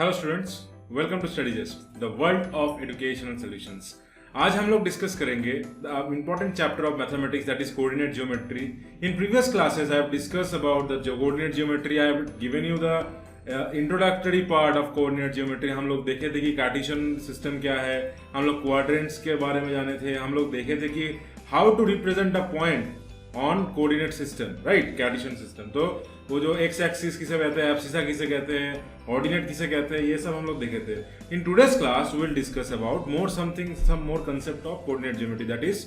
Hello students, welcome to study just the world of educational solutions. आज हम लोग discuss करेंगे the important chapter of mathematics that is coordinate geometry. In previous classes I have discuss about the coordinate geometry. I have given you the introductory part of coordinate geometry. हम लोग देखे थे कि Cartesian system क्या है, हम लोग quadrants के बारे में जाने थे, हम लोग देखे थे कि how to represent a point on coordinate system, right, Cartesian system. तो वो जो एक्स एक्सिस किसे कहते हैं, एब्सिसा किसे कहते हैं, ऑर्डिनेट किसे कहते हैं, ये सब हम लोग देखे थे। In today's class we will discuss about some more concept of coordinate geometry, that is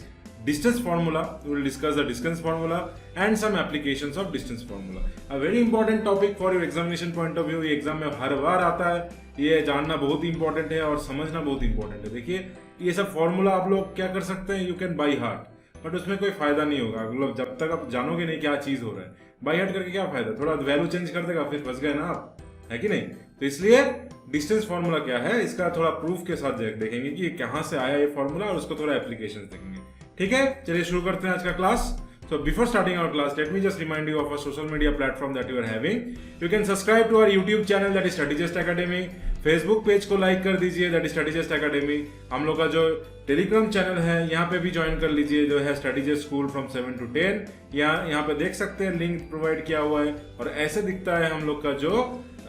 distance formula. We will discuss the distance formula and some applications of distance formula. A very important topic for your examination point of view. ये exam में हर बार आता है, ये जानना बहुत important है और समझना बहुत इंपॉर्टेंट है। देखिए ये सब फॉर्मूला आप लोग क्या कर सकते हैं, you can buy heart, but उसमें कोई फायदा नहीं होगा लोग जब तक आप जानोगे नहीं क्या चीज हो रहा है। बाई हार्ट करके क्या फायदा, थोड़ा वैल्यू चेंज कर देगा फिर फंस गए ना आप, है कि नहीं। तो इसलिए डिस्टेंस फार्मूला क्या है इसका थोड़ा प्रूफ के साथ देखेंगे कि कहां से आया ये फार्मूला और उसको थोड़ा एप्लीकेशन देखेंगे। ठीक है, चलिए शुरू करते हैं आज का class. So before starting our class, let me just remind you of a social media platform that you are having. You can subscribe to our YouTube channel that is StudyJust Academy. Facebook page को like कर दीजिए, that is StudyJust Academy. हम लोग का जो Telegram channel है यहाँ पे भी ज्वाइन कर लीजिए, जो है StudyJust School from 7 to 10। यहाँ पे देख सकते हैं लिंक प्रोवाइड किया हुआ है और ऐसे दिखता है हम लोग का जो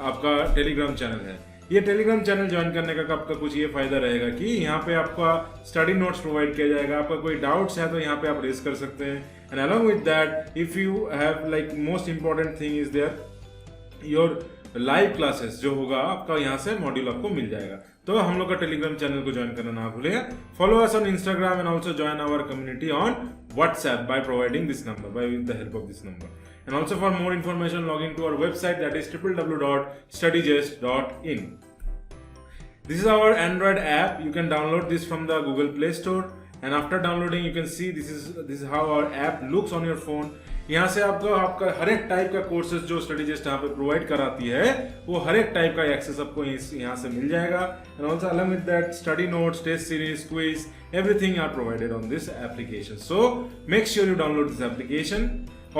आपका टेलीग्राम चैनल है। ये टेलीग्राम चैनल ज्वाइन करने का आपका कुछ ये फायदा रहेगा कि यहाँ पे आपका स्टडी नोट्स प्रोवाइड किया जाएगा। आपका कोई डाउट्स है तो यहाँ पे आप रेज कर सकते हैं। And along with that if you have like most important thing is there your live classes जो होगा आपका यहाँ से मॉड्यूल आपको मिल जाएगा। तो हम लोग का टेलीग्राम चैनल को ज्वाइन करना ना भूलिए। Follow us on Instagram and also join our community on WhatsApp by providing this number, by with the help of this number. And also for more information, log in to our website that is www.studygest.in. This is our Android app. You can download this from the Google Play Store. And after downloading, you can see this is how our app looks on your phone. यहाँ से आपका हर एक type का courses जो StudyJust यहाँ पे provide कराती है वो हर एक टाइप का एक्सेस आपको यहाँ से मिल जाएगा। And also along with that study notes, test series, quiz, everything are provided on this application. So make sure you download this application.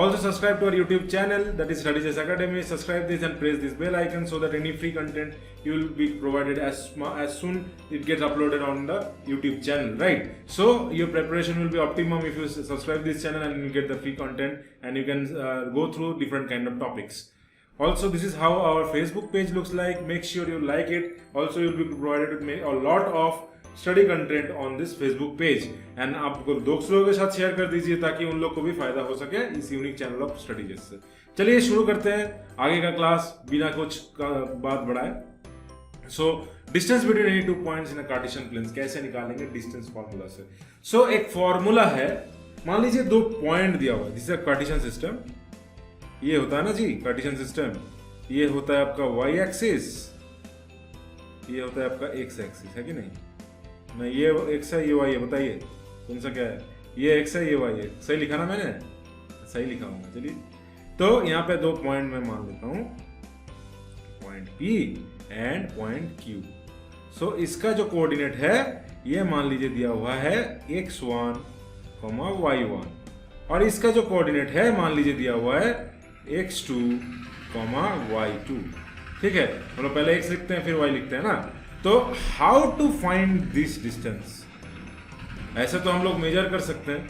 Also subscribe to our YouTube channel that is StudyJust Academy. Subscribe this and press this bell icon so that any free content you will be provided as soon it gets uploaded on the YouTube channel, right? So your preparation will be optimum if you subscribe this channel and you get the free content and you can go through different kind of topics. Also this is how our Facebook page looks like. Make sure you like it. Also you'll be provided with a lot of study content on this Facebook page and आपको दोस्तों के साथ share कर दीजिए ताकि उन लोग को भी फायदा हो सके इस यूनिक चैनल ऑफ StudyJust से। चलिए शुरू करते हैं आगे का क्लास बिना कुछ बात बढ़ाए। So distance between any two points in a Cartesian plane कैसे निकालेंगे डिस्टेंस फॉर्मूला से। सो एक फॉर्मूला है, मान लीजिए दो पॉइंट दिया हुआ है, this is a Cartesian system. ये होता है ना जी कार्टेशियन सिस्टम, ये होता है आपका y एक्सिस, ये होता है आपका x एक्सिस, है कि नहीं। मैं ये x है ये y है, बताइए कौन सा क्या है, ये x है ये y है, सही लिखा ना मैंने, सही लिखा हूँ। चलिए तो यहाँ पे दो पॉइंट मैं मान लेता हूँ, point P and point Q। सो इसका जो कोऑर्डिनेट है ये मान लीजिए दिया हुआ है x1, y1 और इसका जो कोऑर्डिनेट है मान लीजिए दिया हुआ है x2, y2। ठीक है, मतलब पहले x लिखते हैं फिर y लिखते हैं ना। तो how to find this distance, ऐसे तो हम लोग मेजर कर सकते हैं,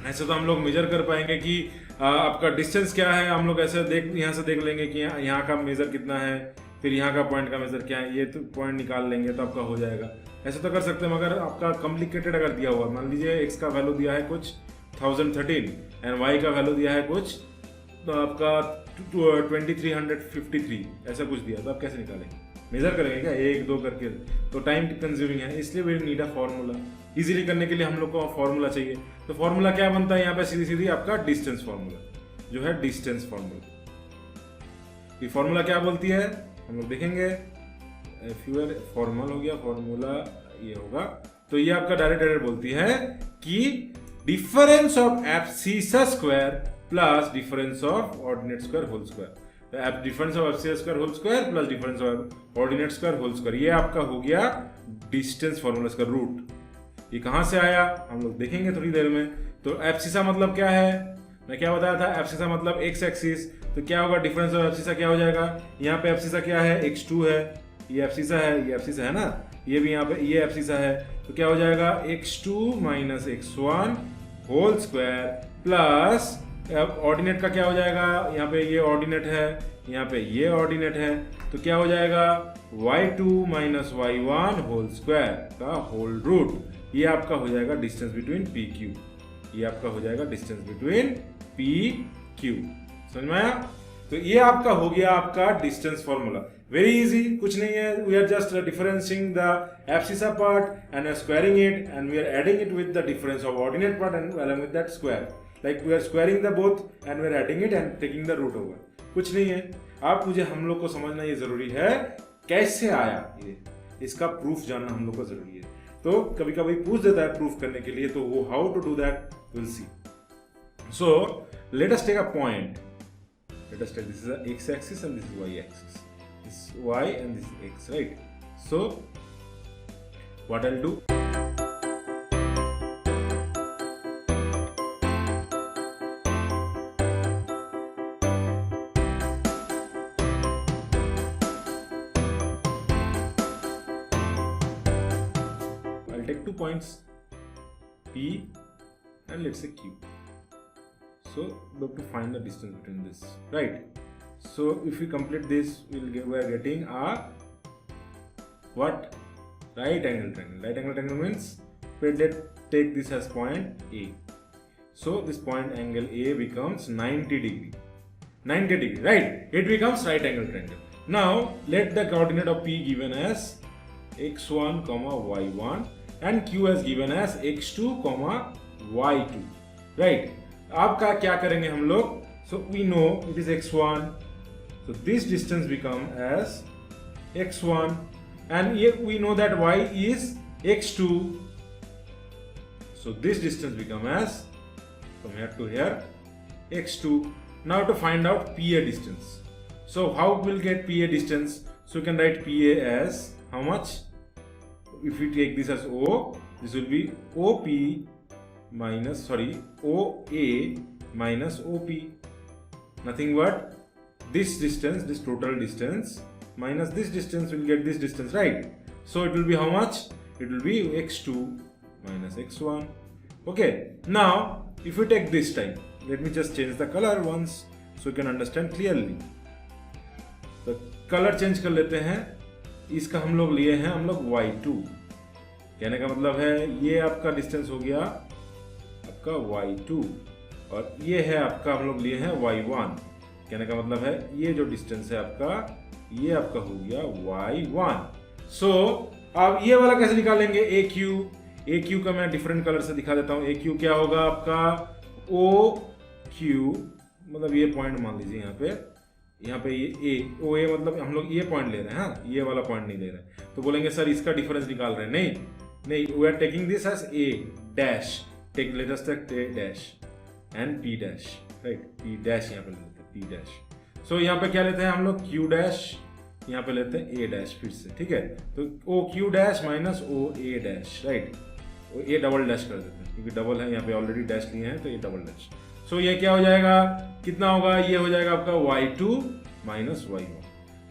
ऐसे तो हम लोग मेजर कर पाएंगे कि आपका डिस्टेंस क्या है। हम लोग ऐसे यहाँ से देख लेंगे कि यहाँ का मेजर कितना है, फिर यहाँ का पॉइंट का मेजर क्या है, ये तो पॉइंट निकाल लेंगे तो आपका हो जाएगा। ऐसे तो कर सकते हैं, मगर आपका कॉम्प्लिकेटेड अगर दिया हुआ, मान लीजिए x का वैल्यू दिया है कुछ 1013 एंड y का वैल्यू दिया है कुछ तो आपका 2353, ऐसा कुछ दिया तो आप कैसे निकालेंगे, मेजर करेंगे क्या एक दो करके, तो टाइम कंज्यूमिंग है। इसलिए we need a formula, easily करने के लिए हम लोग को फॉर्मूला चाहिए। तो फॉर्मूला क्या बनता है यहाँ पे, सीधी सीधी आपका डिस्टेंस फॉर्मूला जो है, डिस्टेंस फॉर्मूला। ये फॉर्मूला क्या बोलती है हम लोग देखेंगे, फ्यूअर फॉर्मल हो गया, फॉर्मूला ये होगा। तो ये आपका डायरेक्ट बोलती है कि difference of abscissa square plus difference of ordinate square whole square, difference of abscissa square whole square plus difference of ordinate square whole square. ये आपका हो गया डिस्टेंस फॉर्मूला, इसका रूट। ये कहां से आया हम लोग देखेंगे थोड़ी देर में। तो एब्सिसा मतलब क्या है, मैं क्या बताया था, एब्सिसा मतलब x एक्सिस। तो क्या होगा, डिफरेंस ऑफ एब्सिसा क्या हो जाएगा, यहाँ पे एब्सिसा क्या है x2 है, ये एब्सिसा है, ये एब्सिसा है ना, ये भी यहाँ पे ये एब्सिसा है, तो क्या हो जाएगा x2 minus x1 whole square plus ordinate का क्या हो जाएगा, यहाँ पे ये ऑर्डिनेट है, यहाँ पे ये ऑर्डिनेट है, तो क्या हो जाएगा y2 minus y1 whole square का होल रूट। ये आपका हो जाएगा डिस्टेंस बिटवीन पी क्यू, ये आपका हो जाएगा डिस्टेंस बिटवीन पी क्यू। समझ में आया? तो ये आपका हो गया आपका डिस्टेंस फॉर्मूला। वेरी इजी, कुछ नहीं है, we are just differencing the abscissa part and squaring it and we are adding it with the difference of ordinate part and along with that square, like we are squaring the both and we are adding it and taking the root over। कुछ नहीं है, आप मुझे हम लोग को समझना ये जरूरी है कैसे आया ये, इसका प्रूफ जानना हम लोग को जरूरी है। तो कभी कभी पूछ देता है प्रूफ करने के लिए, तो वो how to do that will see. So let us take a point, let us take this is the x axis and this is y axis, this is y and this is x, right? So what I'll do, I'll take 2 points P and let's say Q. So we have to find the distance between this, right? So if we complete this, we are getting a what? Right angle triangle. Right angle triangle means let's take this as point A. So this point angle A becomes 90 degree. 90 degree, right? It becomes right angle triangle. Now let the coordinate of P given as x1, y1 and Q as given as x2, y2, right? आपका क्या करेंगे हम लोग, so we know it is x1, so this distance become as x1 and we know that y is x2, so this distance become as from here to here x2. Now to find out PA distance, so how we'll get PA distance, so you can write PA as how much, if we take this as O, this will be OP minus OA minus OP, nothing but this distance, this total distance minus this distance will get this distance, right? So it will be how much? It will be x2 minus x1. Okay, now if you take this time, let me just change the color once so you can understand clearly. तो colour change कर लेते हैं, इसका हम लोग लिए हैं हम लोग y2, कहने का मतलब है ये आपका डिस्टेंस हो गया आपका y2 और ये है आपका हम लोग लिए हैं y1, कहने का मतलब है ये जो डिस्टेंस है आपका ये आपका हो गया y1। सो अब ये वाला कैसे निकालेंगे, AQ का मैं डिफरेंट कलर से दिखा देता हूँ। AQ क्या होगा आपका OQ, मतलब ये पॉइंट मान लीजिए यहाँ पे ये OA मतलब हम लोग ये पॉइंट ले रहे हैं, हाँ ये वाला पॉइंट नहीं ले रहे हैं, तो बोलेंगे सर इसका डिफरेंस निकाल रहे हैं, नहीं we are taking this as A dash, take let us take A dash and P dash, right, P dash यहाँ पे लेते हैं P डैश। सो यहाँ पे क्या लेते हैं हम लोग Q डैश, यहाँ पे लेते हैं A डैश फिर से, ठीक है, तो OQ dash minus OA dash, right, A double dash कर देते हैं क्योंकि डबल है, यहाँ पे ऑलरेडी डैश लिए हैं तो ये डबल डैश। सो ये क्या हो जाएगा, कितना होगा, ये हो जाएगा आपका y2 माइनस y1।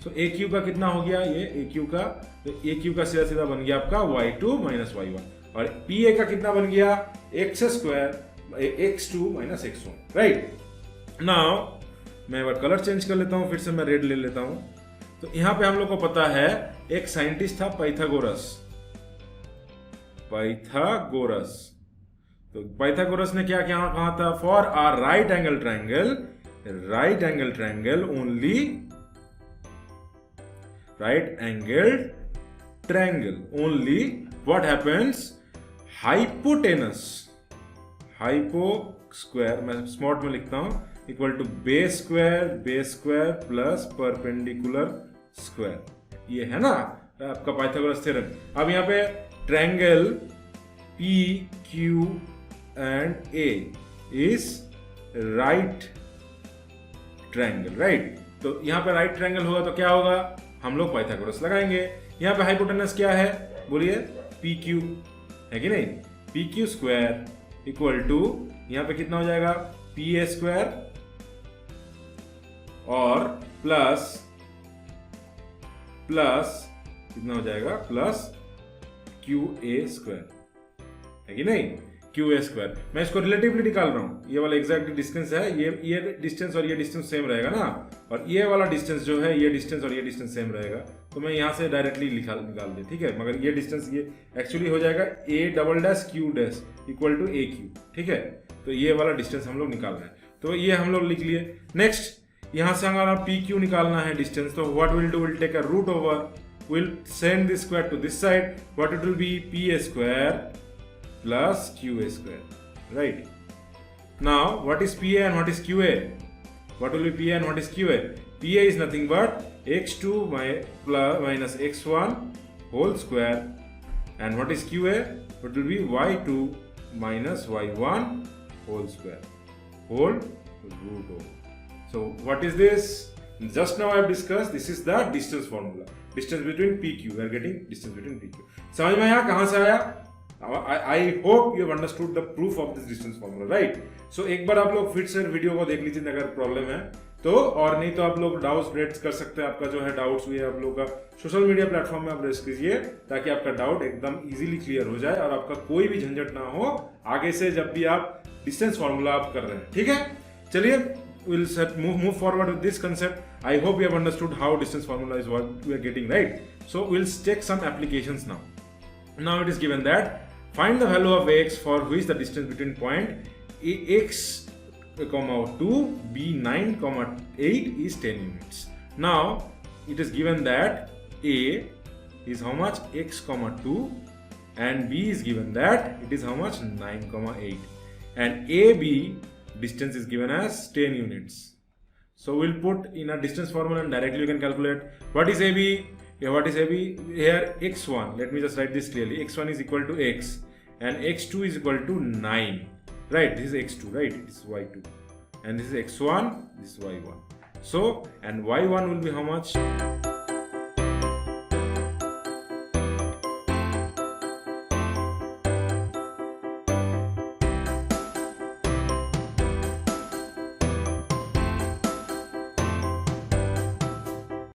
सो AQ का कितना हो गया, ये AQ का, तो AQ का सीधा सीधा बन गया आपका y2 माइनस y1 और PA का कितना बन गया x square x2 minus x1, right. Now मैं एक बार कलर चेंज कर लेता हूँ, फिर से मैं रेड ले लेता हूँ। तो यहाँ पे हम लोग को पता है एक साइंटिस्ट था पाइथागोरस, तो पाइथागोरस ने क्या क्या कहा था, for a right angle triangle only right angle triangle only what happens, hypotenuse, hypo square मैं स्मॉल में लिखता हूं, equal to base square plus perpendicular square, ये है ना आपका पाइथागोरस थ्योरम। अब यहाँ पे triangle P Q and A is right triangle, right, तो यहाँ पे राइट ट्रायंगल होगा तो क्या होगा, हम लोग पाइथागोरस लगाएंगे। यहाँ पे हाइपोटेनस क्या है बोलिए, पी क्यू है कि नहीं, P Q square equal to यहाँ पे कितना हो जाएगा, पी ए स्क्वायर और प्लस कितना हो जाएगा प्लस QA² है कि नहीं, QA²। मैं इसको रिलेटिवली निकाल रहा हूँ, ये वाला एग्जैक्ट डिस्टेंस है, ये डिस्टेंस और ये डिस्टेंस सेम रहेगा ना, और ये वाला डिस्टेंस जो है ये डिस्टेंस और ये डिस्टेंस सेम रहेगा, तो मैं यहाँ से डायरेक्टली निकाल दे, ठीक है। मगर ये डिस्टेंस ये एक्चुअली हो जाएगा A'(Q' इक्वल टू AQ, ठीक है। तो ये वाला डिस्टेंस हम लोग निकाल रहे हैं, तो ये हम लोग लिख लिए। नेक्स्ट यहाँ से हमारा PQ निकालना है डिस्टेंस, तो what will do, will take a root over, will send this square to this side, what it will be PA² plus QA², right? Now what is PA and what is QA? What will be PA and what is QA? PA is nothing but x2 minus x1 whole square, and what is QA? It will be y2 minus y1 whole square, whole root over. So what is this? Just now I have discussed, this is the distance formula, distance between PQ. We are getting distance between PQ. समझ में आया कहाँ से आया? I hope you have understood the proof of this distance formula, right? So एक बार आप लोग फिर से वीडियो को देख लीजिए अगर प्रॉब्लम है तो, और नहीं तो आप लोग डाउट्स रेज कर सकते हैं। आपका जो है डाउट्स हुए आप लोग का सोशल मीडिया प्लेटफॉर्म में आप रेज कीजिए, ताकि आपका डाउट एकदम इजीली क्लियर हो जाए और आपका कोई भी झंझट ना हो आगे से जब भी आप डिस्टेंस फॉर्मूला आप कर रहे हैं, ठीक है। चलिए we'll move forward with this concept. I hope you have understood how distance formula is what we are getting, right? So we'll take some applications now. Now it is given that find the value of x for which the distance between point x, 2, b 9, 8 is 10 units. Now it is given that a is how much, x, 2, and b is given that it is how much, 9, 8, and AB distance is given as 10 units. So we'll put in a distance formula and directly you can calculate what is AB. Yeah, what is AB? Here x1, let me just write this clearly, x1 is equal to x and x2 is equal to 9, right? This is x2, right? This is y2, and this is x1, this is y1. So, and y1 will be how much?